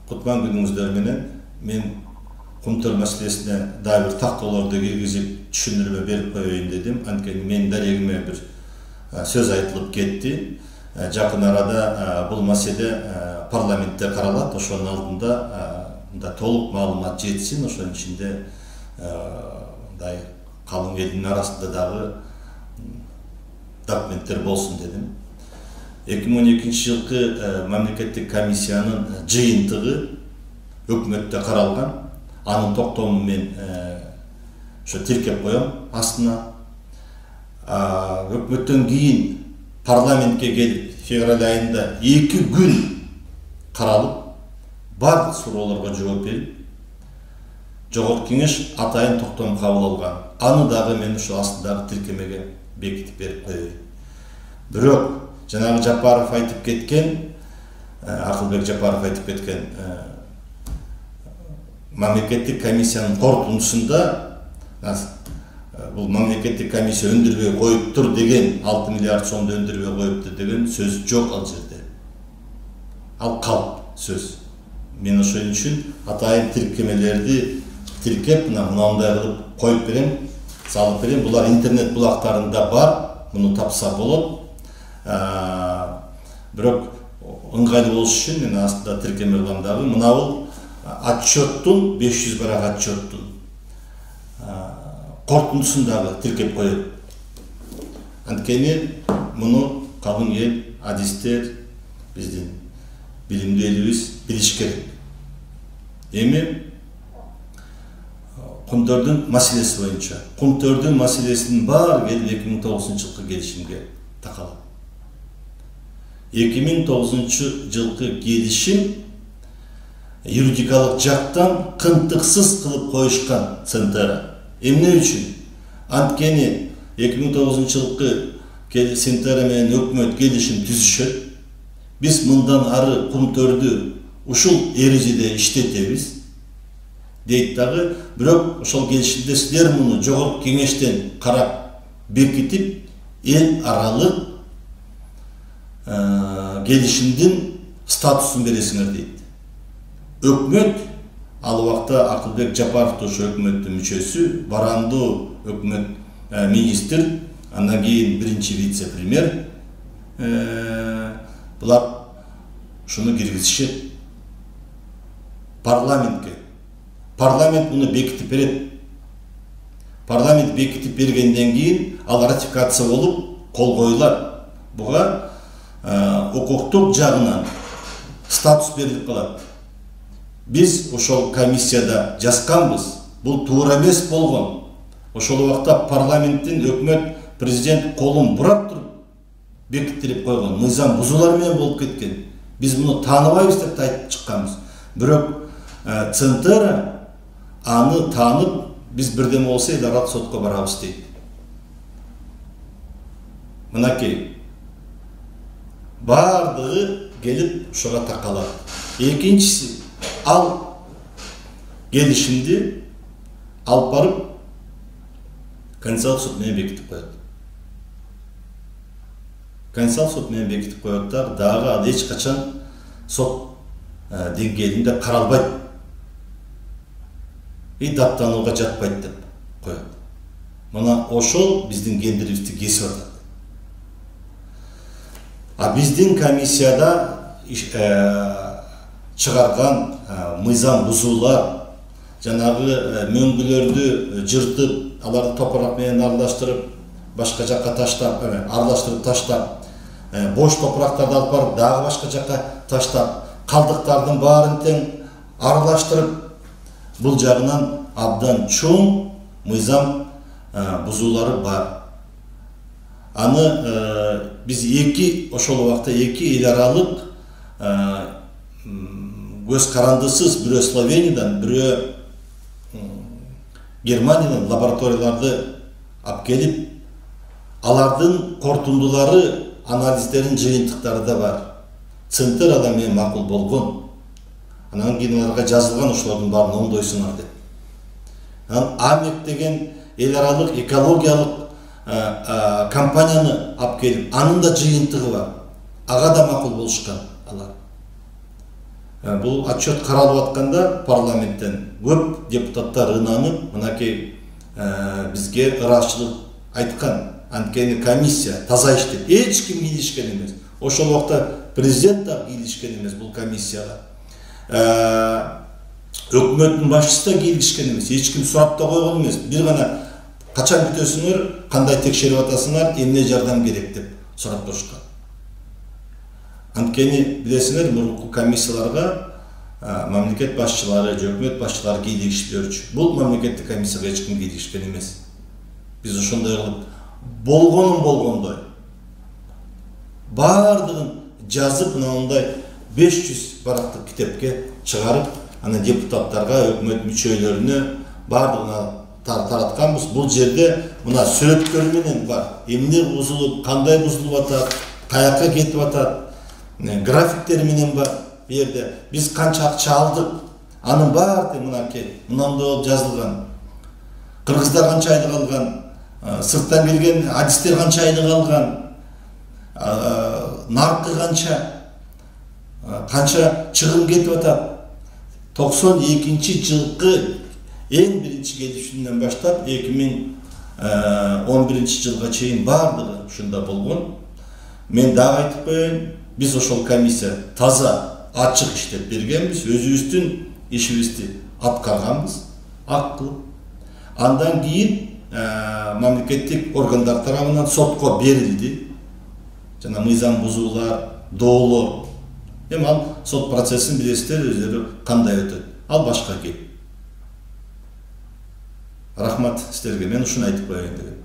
Кутман күнүңүздөр менен мен Кумтөр маселесине дагы бир тактоолорду киргизип түшүндүрмө берип коеюн дедим. Анткени менин дарегиме бир сөз айтылып кетти. Жакын арада бул маселе парламентте каралат. Ошонун алдында толук маалымат жетсин. Ошонун ичинде калың элдин арасында дагы документтер болсун дедим. 2012 жылкы мамлекеттик комиссиянын жыйынтыгы өкмөттө каралган. Анын токтому мен ошо тиркеп коем астына. Өкмөттөн кийин парламентке келип февраль айында 2 күн каралып, бардык суроолорго жооп берип, жогорку кеңеш атайын токтом кабыл алган. Аны дагы мен ошо астындагы тиркемеге бекитип берип коеюн. Бирок жанагы Жапаров айтып кеткен, Акылбек Жапаров айтып кеткен мамлекеттик комиссиянын корутундусунда бул мамлекеттик комиссия өндүрбөй коюптур деген, 6 миллиард сомду өндүрбөй коюптур деген сөз жок ал жерде. Ал калп сөз. Мен ошон үчүн атайын тиркемелерди тиркеп, мындай кылып коюп берем, салып берем. Булар интернет булактарында бар, муну тапса болот. Бирок ыңгайлуу болуш үчүн мен астында тиркеме кылам дагы. Мына бул отчеттун 500 барак отчеттун корутундусун дагы тиркеп коет. Анткени муну калың эл, адистер, биздин билимдүү элибиз билиш керек. Эми Кумтөрдүн маселеси боюнча, Кумтөрдүн маселесинин баары 2009 жылкы келишимге такалат. 2009 жылкы келишим юридикалык жактан кынтыксыз кылып коюшкан Центера. Эмне үчүн? Анткени 2009 жылкы Центера менен өкмөт келишим түзүшөт. Биз мындан ары Кумтөрдү ушул эрежеде иштетебиз дейт дагы. Бирок ошол келишимде силер муну жогорку кеңештен карап бекитип, эл аралык келишимдин статусун бересиңер дейт. Өкмөт ал убакта Акылбек Жапаров ошо өкмөттүн мүчөсү, Барандуу өкмөт министр, андан кийин биринчи вице-премьер, булар ушуну киргизишет парламентке. Парламент муну бекитип берет. Парламент бекитип бергенден кийин ал ратификация болуп кол коюлат. Буга укуктук жагынан статус берилип калат. Биз ошол комиссияда жазганбыз. Бул туура эмес болгон. Ошол убакта парламенттин, өкмөт, президент колун бурап туруп бекиттирип койгон. Мыйзам бузуулар менен болуп кеткен. Биз муну тааныбайбыз деп айтып чыкканбыз. Бирок Центера аны таанып, биз бирдеме болсо эл аралык сотко барабыз дейт. Мынакей бардыгы келип ошого такалат. Экинчиси, ал келишимди алып барып Конституциялык суд менен бекитип коет. Конституциялык суд менен бекитип коеттар, дагы ал эч качан сот деңгээлинде каралбайт. Даттанууга жатпайт деп коет. Мына ошол биздин кендирибизди кесип атат. А биздин комиссияда чыгарган мыйзам бузуулар, жанагы мөңгүлөрдү жыртып, аларды топурак менен аралаштырып, башка жакка таштап, аралаштырып таштап, бош топурактарды алып барып дагы башка жакка таштап, калдыктардын баарын тең аралаштырып, бул жагынан абдан чоң мыйзам бузуулары бар. Аны биз ошол убакта эки эл аралык көз карандысыз, бирөө Словениядан, бирөө Германиядан лабораторияларды алып келип, алардын корутундулары, анализдерин жыйынтыктары да бар. Центерада менен макул болгон. Анан кийин аларга жазылган ошолордун баарын оңдойсуңар деп. Анан АМЕК деген эл аралык экологиялык компанияны алып келип, анын да жыйынтыгы бар. Ага да макул болушкан алар. Бул отчет каралып атканда парламенттен көп депутаттар ынанып, мынакей бизге ыраазычылык айткан. Анткени комиссия таза иштеп, эч ким кийлишкен эмес. Ошол убакта президент да кийлишкен эмес бул комиссияга. Өкмөттүн башчысы да кийлишкен эмес. Эч ким сурап да койгон эмес. Бир гана качан бүтөсүңөр, кандай текшерип атасыңар, эмне жардам керек деп сурап турушкан. Анткени билесиңер, мурунку комиссияларга мамлекет башчылары, өкмөт башчылары кийлигишпөчү. Бул мамлекеттик комиссияга эч ким кийлишкен эмес. Биз ошондой кылып болгондой бардыгын жазып, мындай 500 барактык китепке чыгарып, аны депутаттарга, өкмөт мүчөлөрүнө бардыгына таратканбыз. Бул жерде мына сүрөттөр менен бар. Эмне бузулуп, кандай бузулуп атат, каяка кетип атат, графиктер менен бар. Бу жерде биз канча акча алдык, анын баары мынакей мындай болуп жазылган. Кыргыздар канча айлык алган, сырттан келген адистер канча айлык алган, наркы канча чыгым кетип атат. 92-жылкы эң биринчи келишимден баштап 2011-жылга чейин бардыгы ушунда болгон. Мен дагы айтып коеюн, биз ошол комиссия таза, ачык иштеп бергенбиз, өзүбүздүн ишибизди аткарганбыз, акылы. Андан кийин мамлекеттик органдар тарабынан сотко берилди. Жана мыйзам бузуулар, доолор. Эми ал сот процессин билесиздер, өздөрү кандай өтөт. Ал башка кеп. Рахмат сиздерге, мен ушуну айтып коеюн дегем.